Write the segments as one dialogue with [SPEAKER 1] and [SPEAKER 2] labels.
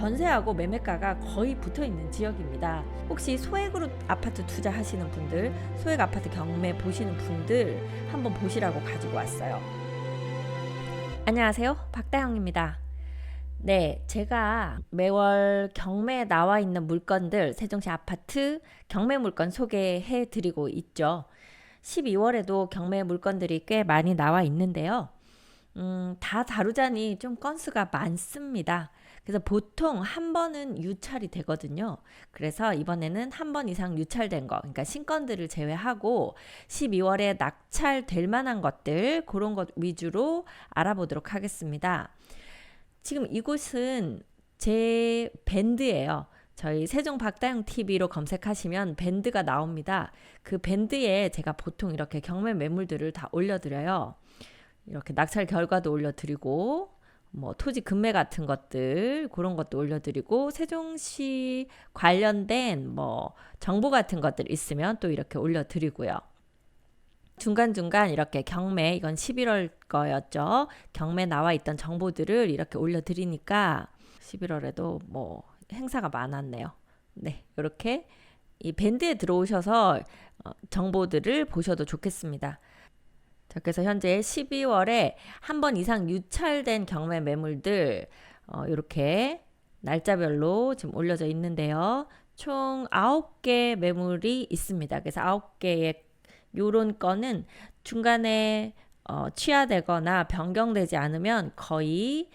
[SPEAKER 1] 전세하고 매매가가 거의 붙어있는 지역입니다. 혹시 소액으로 아파트 투자하시는 분들, 소액 아파트 경매 보시는 분들 한번 보시라고 가지고 왔어요. 안녕하세요, 박다영입니다. 네, 제가 매월 경매에 나와 있는 물건들, 세종시 아파트 경매 물건 소개해 드리고 있죠. 12월에도 경매 물건들이 꽤 많이 나와 있는데요. 다 다루자니 좀 건수가 많습니다. 그래서 보통 한 번은 유찰이 되거든요. 그래서 이번에는 한 번 이상 유찰된 거, 그러니까 신건들을 제외하고 12월에 낙찰될 만한 것들, 그런 것 위주로 알아보도록 하겠습니다. 지금 이곳은 제 밴드예요. 저희 세종 박다영 TV로 검색하시면 밴드가 나옵니다. 그 밴드에 제가 보통 이렇게 경매 매물들을 다 올려드려요. 이렇게 낙찰 결과도 올려드리고 뭐 토지 급매 같은 것들 그런 것도 올려드리고 세종시 관련된 뭐 정보 같은 것들 있으면 또 이렇게 올려드리고요. 중간중간 이렇게 경매, 이건 11월 거였죠. 경매 나와 있던 정보들을 이렇게 올려드리니까 11월에도 뭐 행사가 많았네요. 네, 이렇게 이 밴드에 들어오셔서 정보들을 보셔도 좋겠습니다. 자, 그래서 현재 12월에 한 번 이상 유찰된 경매 매물들 이렇게 날짜별로 지금 올려져 있는데요. 총 9개 매물이 있습니다. 그래서 9개의 요런 건은 중간에 취하되거나 변경되지 않으면 거의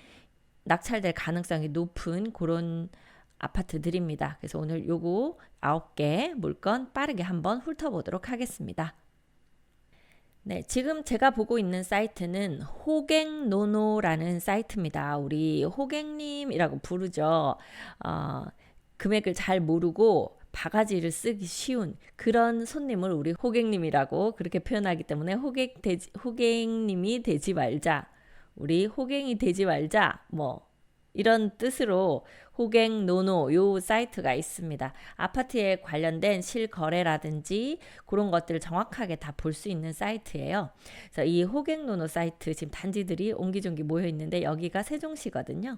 [SPEAKER 1] 낙찰될 가능성이 높은 그런 아파트들입니다. 그래서 오늘 요거 9개 물건 빠르게 한번 훑어보도록 하겠습니다. 네, 지금 제가 보고 있는 사이트는 호갱노노라는 사이트입니다. 우리 호갱님이라고 부르죠. 금액을 잘 모르고 바가지를 쓰기 쉬운 그런 손님을 우리 호갱님이라고 그렇게 표현하기 때문에 호갱님이 되지 말자, 우리 호갱이 되지 말자, 뭐 이런 뜻으로 호갱노노 요 사이트가 있습니다. 아파트에 관련된 실거래라든지 그런 것들을 정확하게 다 볼 수 있는 사이트예요. 그래서 이 호갱노노 사이트 지금 단지들이 옹기종기 모여 있는데 여기가 세종시거든요.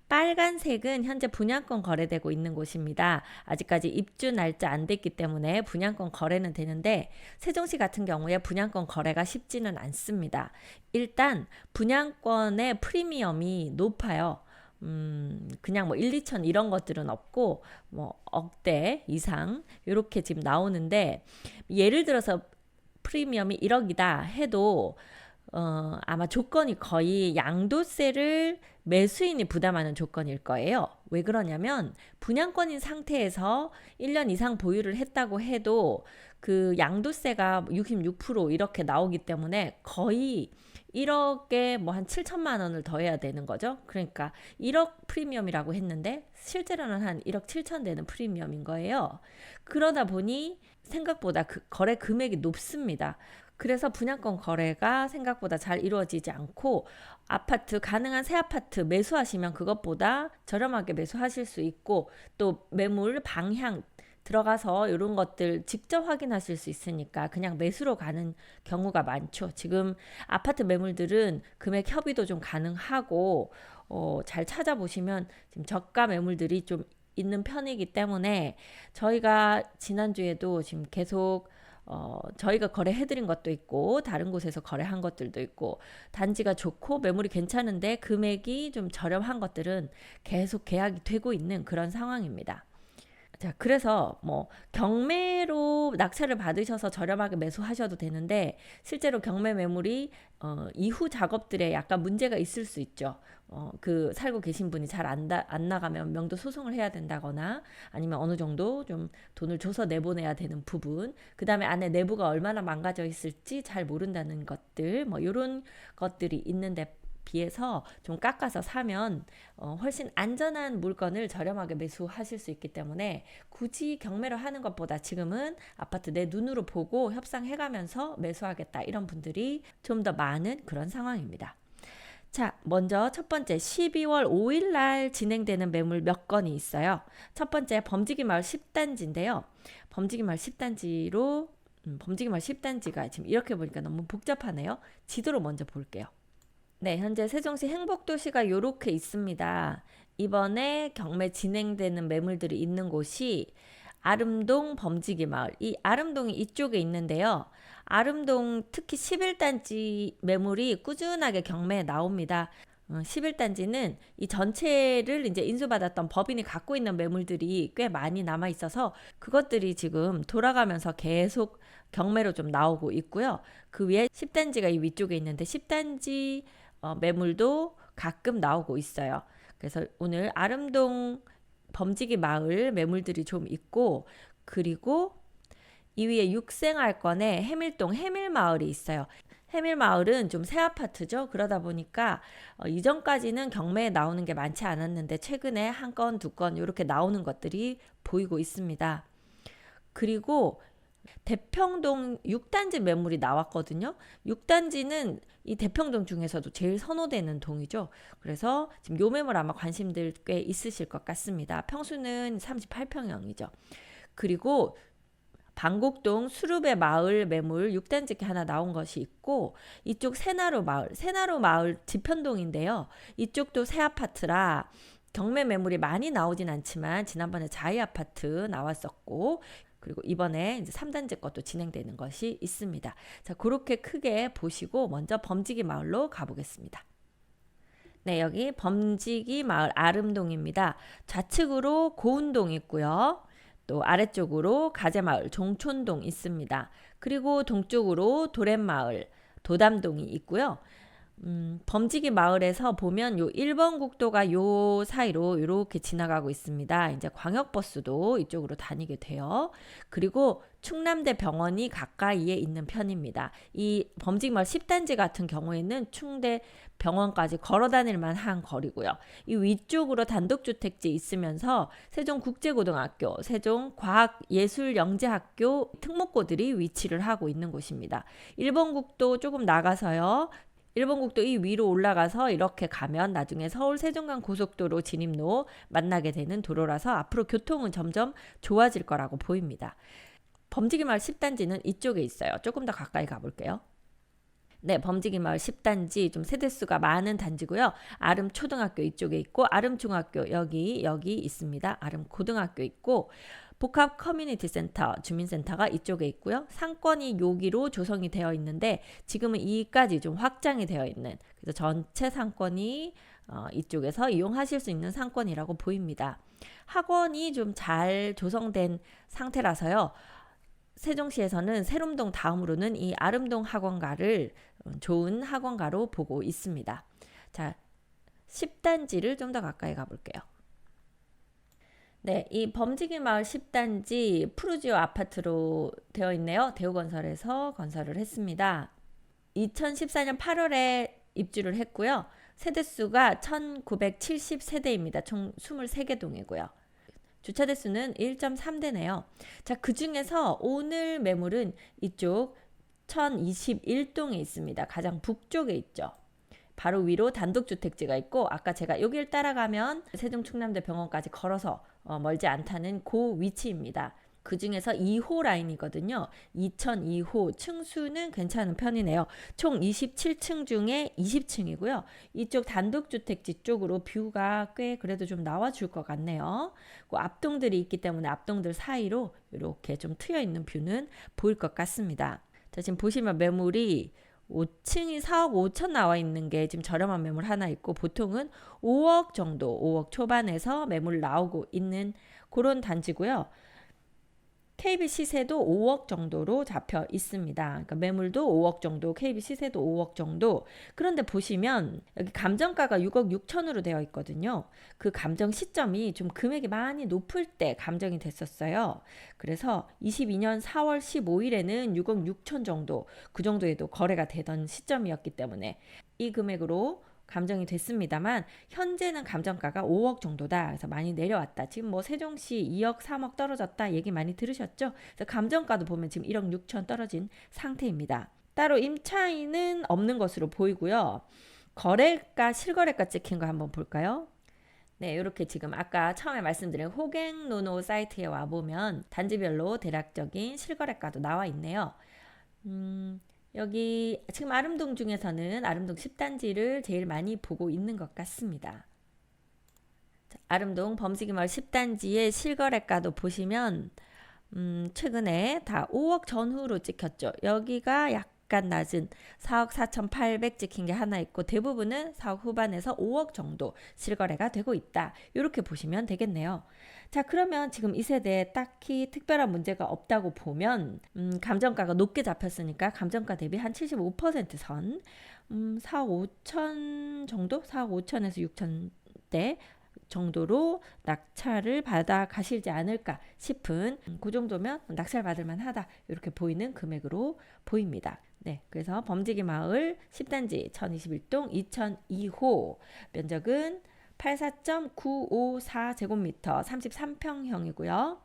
[SPEAKER 1] 빨간색은 현재 분양권 거래되고 있는 곳입니다. 아직까지 입주 날짜 안 됐기 때문에 분양권 거래는 되는데 세종시 같은 경우에 분양권 거래가 쉽지는 않습니다. 일단 분양권의 프리미엄이 높아요. 그냥 뭐 1, 2천 이런 것들은 없고 뭐 억대 이상 이렇게 지금 나오는데 예를 들어서 프리미엄이 1억이다 해도 아마 조건이 거의 양도세를 매수인이 부담하는 조건일 거예요. 왜 그러냐면 분양권인 상태에서 1년 이상 보유를 했다고 해도 그 양도세가 66% 이렇게 나오기 때문에 거의 1억에 뭐 한 7천만 원을 더해야 되는 거죠. 그러니까 1억 프리미엄이라고 했는데 실제로는 한 1억 7천 되는 프리미엄인 거예요. 그러다 보니 생각보다 그 거래 금액이 높습니다. 그래서 분양권 거래가 생각보다 잘 이루어지지 않고 아파트 가능한 새 아파트 매수하시면 그것보다 저렴하게 매수하실 수 있고 또 매물 방향 들어가서 이런 것들 직접 확인하실 수 있으니까 그냥 매수로 가는 경우가 많죠. 지금 아파트 매물들은 금액 협의도 좀 가능하고 잘 찾아보시면 지금 저가 매물들이 좀 있는 편이기 때문에 저희가 지난주에도 지금 계속 저희가 거래해드린 것도 있고 다른 곳에서 거래한 것들도 있고 단지가 좋고 매물이 괜찮은데 금액이 좀 저렴한 것들은 계속 계약이 되고 있는 그런 상황입니다. 자, 그래서 뭐 경매로 낙찰을 받으셔서 저렴하게 매수하셔도 되는데 실제로 경매 매물이 이후 작업들에 약간 문제가 있을 수 있죠. 그 살고 계신 분이 잘 안 나가면 명도 소송을 해야 된다거나 아니면 어느 정도 좀 돈을 줘서 내보내야 되는 부분, 그 다음에 안에 내부가 얼마나 망가져 있을지 잘 모른다는 것들, 뭐 이런 것들이 있는데 비해서 좀 깎아서 사면 훨씬 안전한 물건을 저렴하게 매수하실 수 있기 때문에 굳이 경매로 하는 것보다 지금은 아파트 내 눈으로 보고 협상해가면서 매수하겠다 이런 분들이 좀 더 많은 그런 상황입니다. 자, 먼저 첫 번째 12월 5일 날 진행되는 매물 몇 건이 있어요. 첫 번째 범지기마을 10단지인데요. 범지기마을 10단지로 범지기마을 10단지가 지금 이렇게 보니까 너무 복잡하네요. 지도로 먼저 볼게요. 네, 현재 세종시 행복도시가 이렇게 있습니다. 이번에 경매 진행되는 매물들이 있는 곳이 아름동 범지기 마을. 이 아름동이 이쪽에 있는데요. 아름동 특히 11단지 매물이 꾸준하게 경매에 나옵니다. 11단지는 이 전체를 이제 인수받았던 법인이 갖고 있는 매물들이 꽤 많이 남아 있어서 그것들이 지금 돌아가면서 계속 경매로 좀 나오고 있고요. 그 위에 10단지가 이 위쪽에 있는데 10단지 매물도 가끔 나오고 있어요. 그래서 오늘 아름동 범지기 마을 매물들이 좀 있고, 그리고 이 위에 육생할권에 해밀동 해밀마을이 있어요. 해밀마을은 좀 새 아파트죠. 그러다 보니까 이전까지는 경매에 나오는 게 많지 않았는데 최근에 한 건, 두 건 이렇게 나오는 것들이 보이고 있습니다. 그리고 대평동 6단지 매물이 나왔거든요. 6단지는 이 대평동 중에서도 제일 선호되는 동이죠. 그래서 지금 요 매물 아마 관심들 꽤 있으실 것 같습니다. 평수는 38평형이죠. 그리고 방곡동 수룹의 마을 매물 6단지 하나 나온 것이 있고, 이쪽 새나루 마을 지편동인데요. 이쪽도 새 아파트라 경매 매물이 많이 나오진 않지만 지난번에 자이 아파트 나왔었고, 그리고 이번에 이제 3단지 것도 진행되는 것이 있습니다. 자, 그렇게 크게 보시고 먼저 범지기 마을로 가보겠습니다. 네, 여기 범지기 마을 아름동입니다. 좌측으로 고운동 있고요. 또 아래쪽으로 가재마을 종촌동 있습니다. 그리고 동쪽으로 도렛마을 도담동이 있고요. 범지기 마을에서 보면 요 1번 국도가 요 사이로 이렇게 지나가고 있습니다. 이제 광역버스도 이쪽으로 다니게 돼요. 그리고 충남대 병원이 가까이에 있는 편입니다. 이 범지기 마을 10단지 같은 경우에는 충대 병원까지 걸어 다닐 만한 거리고요. 이 위쪽으로 단독주택지 있으면서 세종국제고등학교, 세종과학예술영재학교 특목고들이 위치를 하고 있는 곳입니다. 1번 국도 조금 나가서요. 1번 국도 이 위로 올라가서 이렇게 가면 나중에 서울 세종간 고속도로 진입로 만나게 되는 도로라서 앞으로 교통은 점점 좋아질 거라고 보입니다. 범지기 마을 10단지는 이쪽에 있어요. 조금 더 가까이 가볼게요. 네, 범지기 마을 10단지 좀 세대수가 많은 단지고요. 아름 초등학교 이쪽에 있고 아름 중학교 여기 있습니다. 아름 고등학교 있고 복합 커뮤니티 센터, 주민센터가 이쪽에 있고요. 상권이 여기로 조성이 되어 있는데 지금은 이까지 좀 확장이 되어 있는, 그래서 전체 상권이 이쪽에서 이용하실 수 있는 상권이라고 보입니다. 학원이 좀 잘 조성된 상태라서요. 세종시에서는 세롬동 다음으로는 이 아름동 학원가를 좋은 학원가로 보고 있습니다. 자, 10단지를 좀 더 가까이 가볼게요. 네, 이 범지기 마을 10단지 푸르지오 아파트로 되어 있네요. 대우건설에서 건설을 했습니다. 2014년 8월에 입주를 했고요. 세대수가 1970세대입니다. 총 23개 동이고요. 주차 대수는 1.3대네요. 자, 그 중에서 오늘 매물은 이쪽 1021동에 있습니다. 가장 북쪽에 있죠. 바로 위로 단독주택지가 있고, 아까 제가 여길 따라가면 세종충남대 병원까지 걸어서 멀지 않다는 그 위치입니다. 그 중에서 2호 라인이거든요. 2002호 층수는 괜찮은 편이네요. 총 27층 중에 20층이고요. 이쪽 단독주택지 쪽으로 뷰가 꽤 그래도 좀 나와줄 것 같네요. 그 앞동들이 있기 때문에 앞동들 사이로 이렇게 좀 트여 있는 뷰는 보일 것 같습니다. 자, 지금 보시면 매물이 5층이 4억 5천 나와 있는 게 지금 저렴한 매물 하나 있고, 보통은 5억 정도, 5억 초반에서 매물 나오고 있는 그런 단지고요. KB 시세도 5억 정도로 잡혀 있습니다. 그러니까 매물도 5억 정도, KB 시세도 5억 정도. 그런데 보시면 여기 감정가가 6억 6천으로 되어 있거든요. 그 감정 시점이 좀 금액이 많이 높을 때 감정이 됐었어요. 그래서 22년 4월 15일에는 6억 6천 정도, 그 정도에도 거래가 되던 시점이었기 때문에 이 금액으로 감정이 됐습니다만 현재는 감정가가 5억 정도다. 그래서 많이 내려왔다. 지금 뭐 세종시 2억 3억 떨어졌다 얘기 많이 들으셨죠? 그래서 감정가도 보면 지금 1억 6천 떨어진 상태입니다. 따로 임차인은 없는 것으로 보이고요. 거래가 실거래가 찍힌 거 한번 볼까요? 네, 이렇게 지금 아까 처음에 말씀드린 호갱노노 사이트에 와보면 단지별로 대략적인 실거래가도 나와 있네요. 여기 지금 아름동 중에서는 아름동 10단지를 제일 많이 보고 있는 것 같습니다. 아름동 범지기마을 10단지의 실거래가도 보시면 최근에 다 5억 전후로 찍혔죠. 여기가 약간 낮은 4억 4,800 찍힌 게 하나 있고 대부분은 4억 후반에서 5억 정도 실거래가 되고 있다. 이렇게 보시면 되겠네요. 자, 그러면 지금 이 세대에 딱히 특별한 문제가 없다고 보면 감정가가 높게 잡혔으니까 감정가 대비 한 75% 선 4억 5천 정도? 4억 5천에서 6천대 정도로 낙찰을 받아 가시지 않을까 싶은 그 정도면 낙찰 받을 만하다 이렇게 보이는 금액으로 보입니다. 네, 그래서 범지기 마을 10단지 1021동 2002호 면적은 84.954제곱미터 33평형이고요.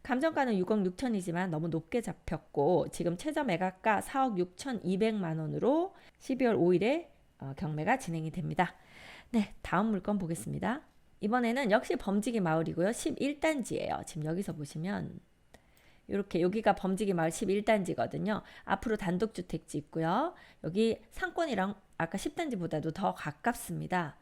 [SPEAKER 1] 감정가는 6억 6천이지만 너무 높게 잡혔고 지금 최저 매각가 4억 6,200만 원으로 12월 5일에 경매가 진행이 됩니다. 네, 다음 물건 보겠습니다. 이번에는 역시 범지기 마을이고요. 11단지예요. 지금 여기서 보시면 이렇게 여기가 범지기 마을 11단지거든요. 앞으로 단독주택지 있고요. 여기 상권이랑 아까 10단지보다도 더 가깝습니다.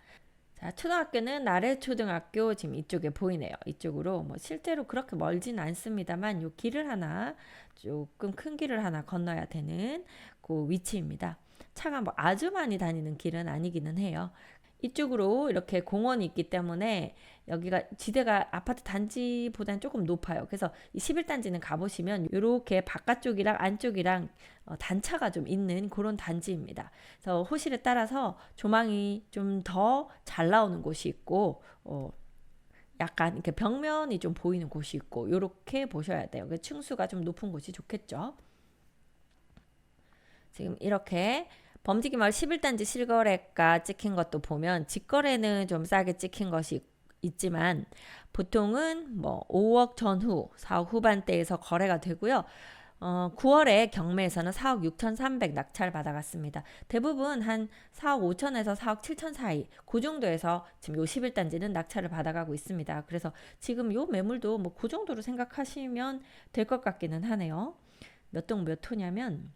[SPEAKER 1] 자, 초등학교는 나래초등학교 지금 이쪽에 보이네요. 이쪽으로 뭐 실제로 그렇게 멀진 않습니다만 요 길을 하나 조금 큰 길을 하나 건너야 되는 그 위치입니다. 차가 뭐 아주 많이 다니는 길은 아니기는 해요. 이쪽으로 이렇게 공원이 있기 때문에 여기가 지대가 아파트 단지보다는 조금 높아요. 그래서 이 11단지는 가보시면 이렇게 바깥쪽이랑 안쪽이랑 단차가 좀 있는 그런 단지입니다. 그래서 호실에 따라서 조망이 좀 더 잘 나오는 곳이 있고 약간 이렇게 벽면이 좀 보이는 곳이 있고 이렇게 보셔야 돼요. 층수가 좀 높은 곳이 좋겠죠. 지금 이렇게 범지기 마을 11단지 실거래가 찍힌 것도 보면 직거래는 좀 싸게 찍힌 것이 있지만 보통은 뭐 5억 전후 4억 후반대에서 거래가 되고요. 9월에 경매에서는 4억 6,300 낙찰 받아갔습니다. 대부분 한 4억 5천에서 4억 7천 사이 그 정도에서 지금 요 11단지는 낙찰을 받아가고 있습니다. 그래서 지금 요 매물도 뭐 그 정도로 생각하시면 될 것 같기는 하네요. 몇 동 몇 호냐면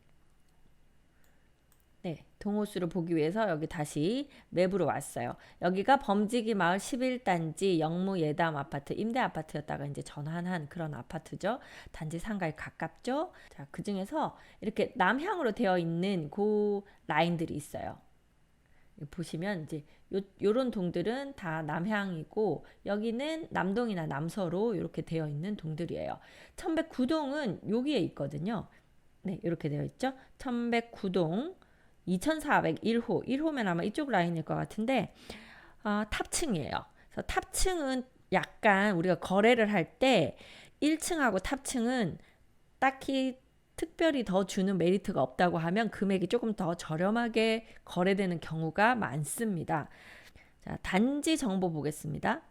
[SPEAKER 1] 네, 동호수를 보기 위해서 여기 다시 맵으로 왔어요. 여기가 범지기 마을 11단지 영무 예담 아파트 임대 아파트였다가 이제 전환한 그런 아파트죠. 단지 상가에 가깝죠. 자, 그 중에서 이렇게 남향으로 되어 있는 그 라인들이 있어요. 보시면 이제 요런 동들은 다 남향이고 여기는 남동이나 남서로 이렇게 되어 있는 동들이에요. 1109동은 여기에 있거든요. 네, 이렇게 되어 있죠. 1109동 2401호, 1호면 아마 이쪽 라인일 것 같은데 탑층이에요. 그래서 탑층은 약간 우리가 거래를 할 때 1층하고 탑층은 딱히 특별히 더 주는 메리트가 없다고 하면 금액이 조금 더 저렴하게 거래되는 경우가 많습니다. 자, 단지 정보 보겠습니다.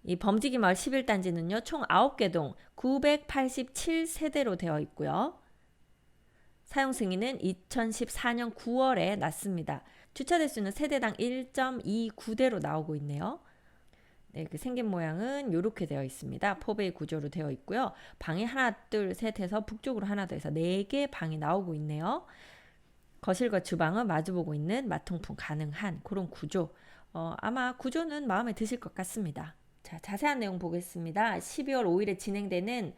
[SPEAKER 1] 이 범지기 마을 11단지는요. 총 9개 동 987세대로 되어 있고요. 사용 승인은 2014년 9월에 났습니다. 주차 대수는 세대당 1.29대로 나오고 있네요. 네, 그 생긴 모양은 이렇게 되어 있습니다. 포베이 구조로 되어 있고요. 방이 하나, 둘, 셋 해서 북쪽으로 하나 더 해서 4개 방이 나오고 있네요. 거실과 주방은 마주보고 있는 마통풍 가능한 그런 구조. 아마 구조는 마음에 드실 것 같습니다. 자, 자세한 내용 보겠습니다. 12월 5일에 진행되는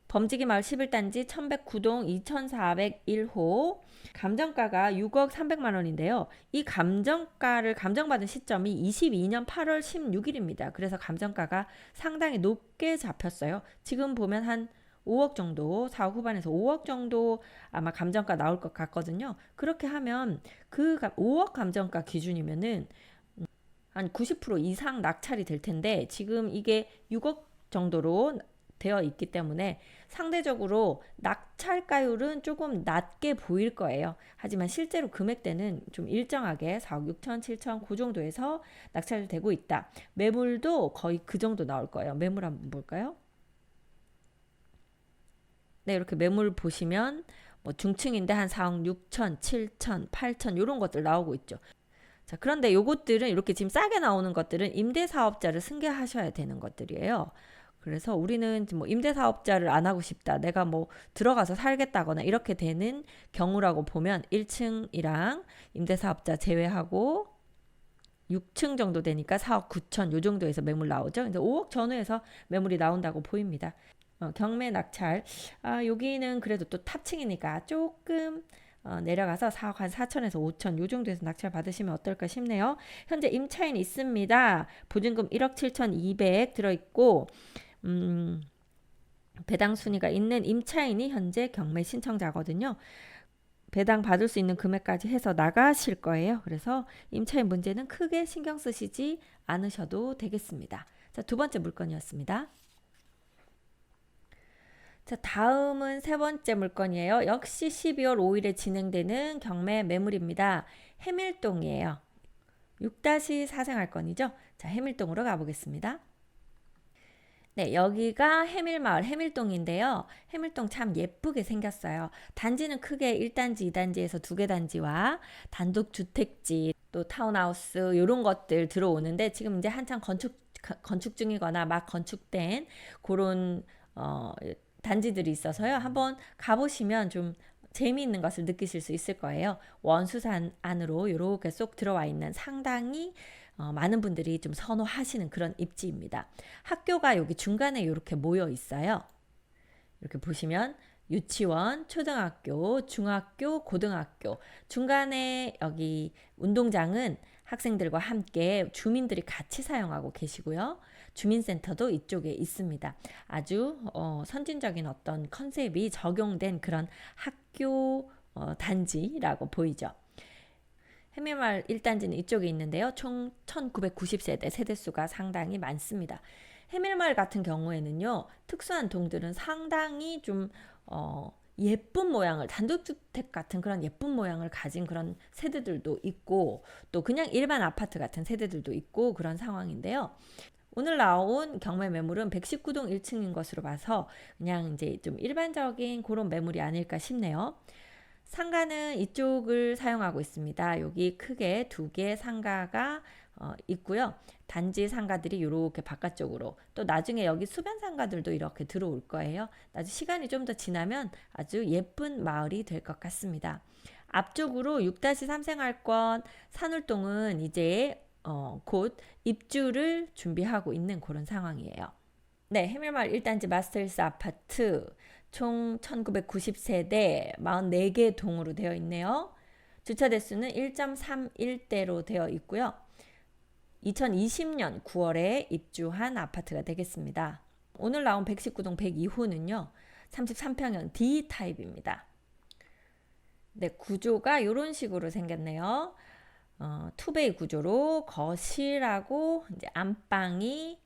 [SPEAKER 1] 범지기 마을 11단지 1109동 2401호 감정가가 6억 300만 원인데요. 이 감정가를 감정받은 시점이 22년 8월 16일입니다. 그래서 감정가가 상당히 높게 잡혔어요. 지금 보면 한 5억 정도, 4억 후반에서 5억 정도 아마 감정가 나올 것 같거든요. 그렇게 하면 그 5억 감정가 기준이면은 한 90% 이상 낙찰이 될 텐데 지금 이게 6억 정도로 되어 있기 때문에 상대적으로 낙찰가율은 조금 낮게 보일 거예요. 하지만 실제로 금액대는 좀 일정하게 4억 6천, 7천 그 정도에서 낙찰되고 있다. 매물도 거의 그 정도 나올 거예요. 매물 한번 볼까요? 네, 이렇게 매물 보시면 뭐 중층인데 한 4억 6천, 7천, 8천 이런 것들 나오고 있죠. 자, 그런데 요것들은 이렇게 지금 싸게 나오는 것들은 임대사업자를 승계하셔야 되는 것들이에요. 그래서 우리는 뭐 임대사업자를 안 하고 싶다. 내가 뭐 들어가서 살겠다거나 이렇게 되는 경우라고 보면 1층이랑 임대사업자 제외하고 6층 정도 되니까 4억 9천 요 정도에서 매물 나오죠. 이제 5억 전후에서 매물이 나온다고 보입니다. 경매 낙찰. 여기는 그래도 또 탑층이니까 조금 내려가서 4억 한 4천에서 5천 요 정도에서 낙찰 받으시면 어떨까 싶네요. 현재 임차인 있습니다. 보증금 1억 7천 2백 들어있고 배당 순위가 있는 임차인이 현재 경매 신청자거든요. 배당 받을 수 있는 금액까지 해서 나가실 거예요. 그래서 임차인 문제는 크게 신경 쓰시지 않으셔도 되겠습니다. 자, 두 번째 물건이었습니다. 자, 다음은 세 번째 물건이에요. 역시 12월 5일에 진행되는 경매 매물입니다. 해밀동이에요. 6-4 생활권이죠. 자, 해밀동으로 가보겠습니다. 네, 여기가 해밀마을 해밀동인데요. 해밀동 참 예쁘게 생겼어요. 단지는 크게 1단지, 2단지에서 2개 단지와 단독주택지, 또 타운하우스 이런 것들 들어오는데 지금 이제 한창 건축 중이거나 막 건축된 그런 단지들이 있어서요. 한번 가보시면 좀 재미있는 것을 느끼실 수 있을 거예요. 원수산 안으로 이렇게 쏙 들어와 있는 상당히 많은 분들이 좀 선호하시는 그런 입지입니다. 학교가 여기 중간에 이렇게 모여 있어요. 이렇게 보시면 유치원, 초등학교, 중학교, 고등학교, 중간에 여기 운동장은 학생들과 함께 주민들이 같이 사용하고 계시고요. 주민센터도 이쪽에 있습니다. 아주 선진적인 어떤 컨셉이 적용된 그런 학교 단지라고 보이죠. 해밀마을 1단지는 이쪽에 있는데요. 총 1990세대, 세대수가 상당히 많습니다. 해밀마을 같은 경우에는요. 특수한 동들은 상당히 좀 예쁜 모양을, 단독주택 같은 그런 예쁜 모양을 가진 그런 세대들도 있고 또 그냥 일반 아파트 같은 세대들도 있고 그런 상황인데요. 오늘 나온 경매 매물은 119동 1층인 것으로 봐서 그냥 이제 좀 일반적인 그런 매물이 아닐까 싶네요. 상가는 이쪽을 사용하고 있습니다. 여기 크게 2개 상가가 있고요. 단지 상가들이 이렇게 바깥쪽으로, 또 나중에 여기 수변 상가들도 이렇게 들어올 거예요. 나중에 시간이 좀 더 지나면 아주 예쁜 마을이 될 것 같습니다. 앞쪽으로 6-3 생활권 산울동은 이제 곧 입주를 준비하고 있는 그런 상황이에요. 네, 해밀마을 1단지 마스터힐스 아파트 총 1990세대 44개 동으로 되어 있네요. 주차 대수는 1.31대로 되어 있고요. 2020년 9월에 입주한 아파트가 되겠습니다. 오늘 나온 119동 102호는요. 33평형 D타입입니다. 네, 구조가 이런 식으로 생겼네요. 투베이 구조로 거실하고 이제 안방이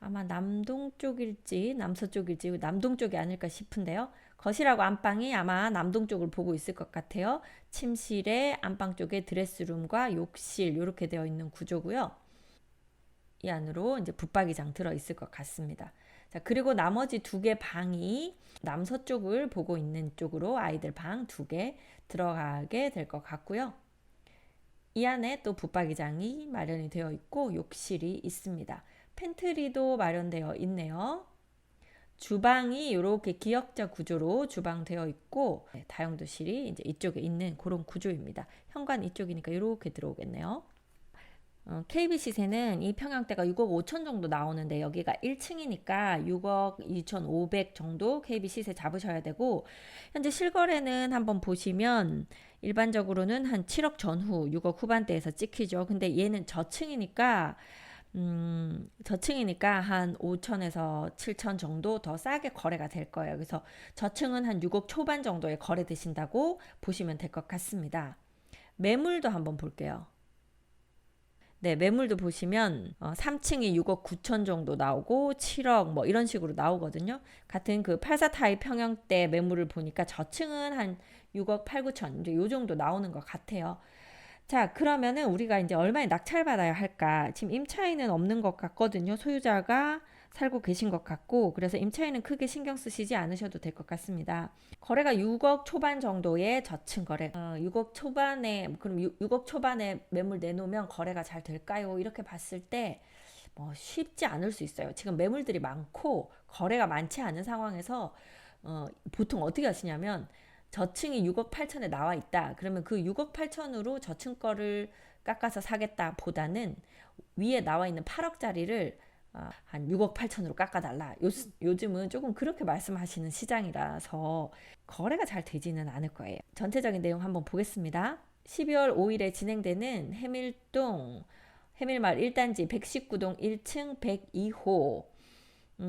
[SPEAKER 1] 아마 남동쪽일지 남서쪽일지 남동쪽이 아닐까 싶은데요. 거실하고 안방이 아마 남동쪽을 보고 있을 것 같아요. 침실에 안방 쪽에 드레스룸과 욕실 이렇게 되어 있는 구조고요. 이 안으로 이제 붙박이장 들어 있을 것 같습니다. 자, 그리고 나머지 2개 방이 남서쪽을 보고 있는 쪽으로 아이들 방 2개 들어가게 될 것 같고요. 이 안에 또 붙박이장이 마련이 되어 있고 욕실이 있습니다. 팬트리도 마련되어 있네요. 주방이 이렇게 기역자 구조로 주방되어 있고 다용도실이 이제 이쪽에 있는 그런 구조입니다. 현관 이쪽이니까 이렇게 들어오겠네요. KB 시세는 이 평형대가 6억 5천 정도 나오는데 여기가 1층이니까 6억 2,500 정도 KB 시세 잡으셔야 되고, 현재 실거래는 한번 보시면 일반적으로는 한 7억 전후 6억 후반대에서 찍히죠. 근데 얘는 저층이니까 한 5천에서 7천 정도 더 싸게 거래가 될 거예요. 그래서 저층은 한 6억 초반 정도에 거래되신다고 보시면 될 것 같습니다. 매물도 한번 볼게요. 네, 매물도 보시면 3층이 6억 9천 정도 나오고 7억 뭐 이런 식으로 나오거든요. 같은 그 84 타입 평형대 매물을 보니까 저층은 한 6억 8, 9천 이제 요 정도 나오는 것 같아요. 자, 그러면은 우리가 이제 얼마에 낙찰받아야 할까? 지금 임차인은 없는 것 같거든요. 소유자가 살고 계신 것 같고, 그래서 임차인은 크게 신경 쓰시지 않으셔도 될 것 같습니다. 거래가 6억 초반 정도의 저층 거래. 6억 초반에, 그럼 6억 초반에 매물 내놓으면 거래가 잘 될까요? 이렇게 봤을 때 뭐 쉽지 않을 수 있어요. 지금 매물들이 많고 거래가 많지 않은 상황에서 보통 어떻게 하시냐면 저층이 6억 8천에 나와 있다. 그러면 그 6억 8천으로 저층 거를 깎아서 사겠다 보다는 위에 나와 있는 8억짜리를 한 6억 8천으로 깎아달라. 요즘은 조금 그렇게 말씀하시는 시장이라서 거래가 잘 되지는 않을 거예요. 전체적인 내용 한번 보겠습니다. 12월 5일에 진행되는 해밀마을 1단지 119동 1층 102호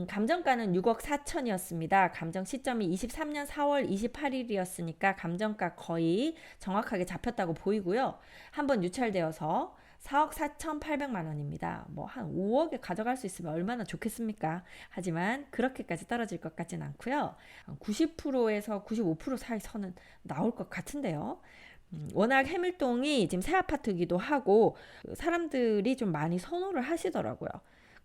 [SPEAKER 1] 감정가는 6억 4천이었습니다. 감정 시점이 23년 4월 28일이었으니까 감정가 거의 정확하게 잡혔다고 보이고요. 한번 유찰되어서 4억 4,800만 원입니다. 뭐 한 5억에 가져갈 수 있으면 얼마나 좋겠습니까? 하지만 그렇게까지 떨어질 것 같진 않고요. 90%에서 95% 사이 선은 나올 것 같은데요. 워낙 해밀동이 지금 새 아파트이기도 하고 사람들이 좀 많이 선호를 하시더라고요.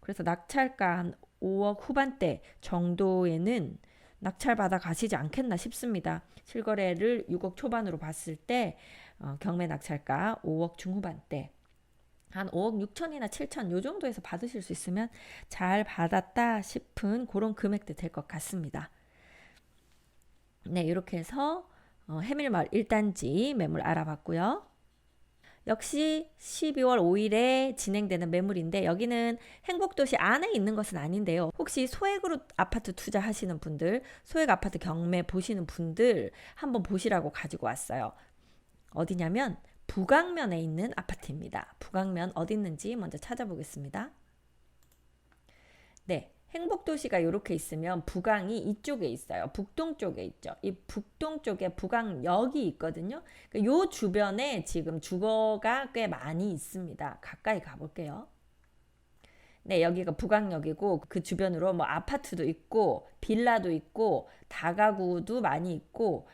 [SPEAKER 1] 그래서 낙찰가 한 5억 후반대 정도에는 낙찰받아 가시지 않겠나 싶습니다. 실거래를 6억 초반으로 봤을 때 경매 낙찰가 5억 중후반대 한 5억 6천이나 7천 요 정도에서 받으실 수 있으면 잘 받았다 싶은 그런 금액대 될 것 같습니다. 네, 이렇게 해서 해밀마을 1단지 매물 알아봤고요. 역시 12월 5일에 진행되는 매물인데 여기는 행복도시 안에 있는 것은 아닌데요. 혹시 소액으로 아파트 투자하시는 분들, 소액 아파트 경매 보시는 분들 한번 보시라고 가지고 왔어요. 어디냐면 북앙면에 있는 아파트입니다. 북앙면 어디 있는지 먼저 찾아보겠습니다. 네. 행복도시가 이렇게 있으면 북앙이 이쪽에 있어요. 북동 쪽에 있죠. 이 북동 쪽에 북앙역이 있거든요. 이 주변에 지금 주거가 꽤 많이 있습니다. 가까이 가볼게요. 네, 여기가 북앙역이고 그 주변으로 뭐 아파트도 있고 빌라도 있고 다가구도 많이 있고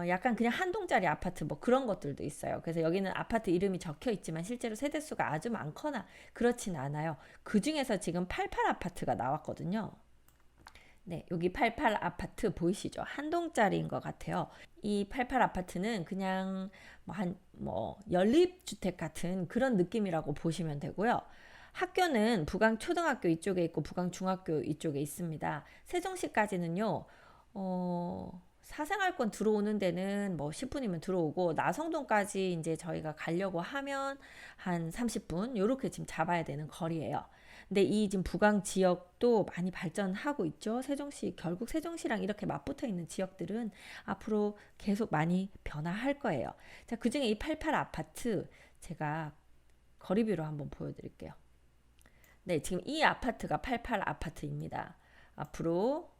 [SPEAKER 1] 약간 그냥 한 동짜리 아파트 뭐 그런 것들도 있어요. 그래서 여기는 아파트 이름이 적혀 있지만 실제로 세대수가 아주 많거나 그렇진 않아요. 그 중에서 지금 88 아파트가 나왔거든요. 네, 여기 88 아파트 보이시죠? 한 동짜리인 것 같아요. 이 88 아파트는 그냥 연립주택 같은 그런 느낌이라고 보시면 되고요. 학교는 북앙 초등학교 이쪽에 있고 북앙 중학교 이쪽에 있습니다. 세종시까지는요. 사생활권 들어오는 데는 뭐 10분이면 들어오고 나성동까지 이제 저희가 가려고 하면 한 30분 요렇게 지금 잡아야 되는 거리예요. 근데 이 지금 북앙 지역도 많이 발전하고 있죠. 결국 세종시랑 이렇게 맞붙어 있는 지역들은 앞으로 계속 많이 변화할 거예요. 자, 그중에 이 88 아파트 제가 거리뷰로 한번 보여드릴게요. 네, 지금 이 아파트가 88 아파트입니다. 앞으로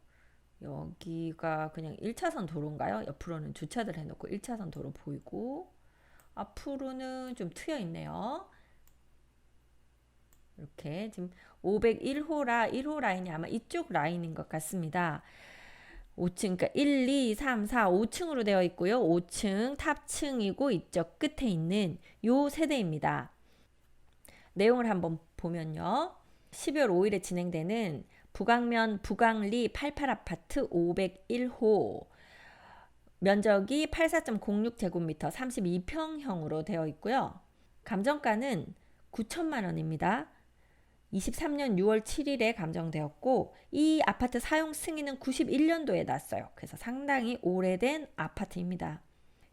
[SPEAKER 1] 여기가 그냥 1차선 도로인가요? 옆으로는 주차를 해놓고 1차선 도로 보이고 앞으로는 좀 트여 있네요. 이렇게 지금 501호라 1호 라인이 아마 이쪽 라인인 것 같습니다. 5층, 그러니까 1, 2, 3, 4, 5층으로 되어 있고요. 5층 탑층이고 이쪽 끝에 있는 요 세대입니다. 내용을 한번 보면요. 12월 5일에 진행되는 북앙면 북앙리 88 아파트 501호 면적이 84.06제곱미터 32평형으로 되어 있고요. 감정가는 9천만 원입니다. 23년 6월 7일에 감정되었고 이 아파트 사용 승인은 91년도에 났어요. 그래서 상당히 오래된 아파트입니다.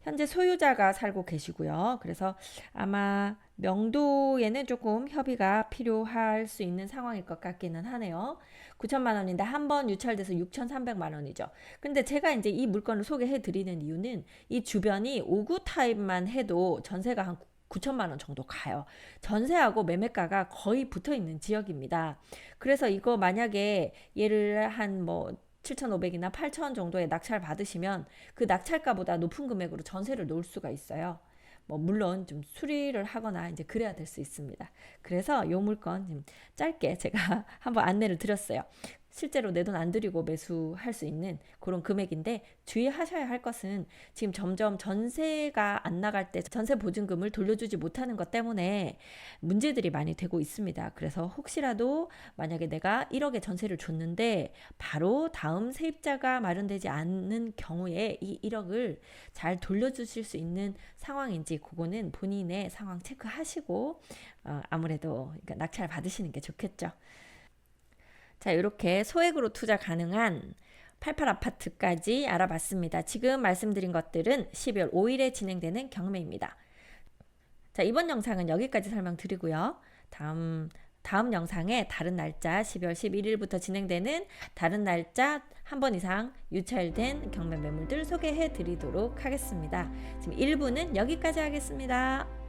[SPEAKER 1] 현재 소유자가 살고 계시고요. 그래서 아마 명도에는 조금 협의가 필요할 수 있는 상황일 것 같기는 하네요. 9천만 원인데 한 번 유찰돼서 6,300만 원이죠. 근데 제가 이제 이 물건을 소개해 드리는 이유는 이 주변이 5구 타입만 해도 전세가 한 9천만 원 정도 가요. 전세하고 매매가가 거의 붙어 있는 지역입니다. 그래서 이거 만약에 얘를 한 7,500이나 8,000 정도의 낙찰 받으시면 그 낙찰가보다 높은 금액으로 전세를 놓을 수가 있어요. 물론 좀 수리를 하거나 이제 그래야 될 수 있습니다. 그래서 요 물건 좀 짧게 제가 한번 안내를 드렸어요. 실제로 내 돈 안 들이고 매수할 수 있는 그런 금액인데 주의하셔야 할 것은 지금 점점 전세가 안 나갈 때 전세 보증금을 돌려주지 못하는 것 때문에 문제들이 많이 되고 있습니다. 그래서 혹시라도 만약에 내가 1억에 전세를 줬는데 바로 다음 세입자가 마련되지 않는 경우에 이 1억을 잘 돌려주실 수 있는 상황인지 그거는 본인의 상황 체크하시고 아무래도 그러니까 낙찰 받으시는 게 좋겠죠. 자, 이렇게 소액으로 투자 가능한 88 아파트까지 알아봤습니다. 지금 말씀드린 것들은 12월 5일에 진행되는 경매입니다. 자, 이번 영상은 여기까지 설명드리고요. 다음 영상에 다른 날짜 12월 11일부터 진행되는 다른 날짜 한 번 이상 유찰된 경매 매물들 소개해 드리도록 하겠습니다. 지금 1부는 여기까지 하겠습니다.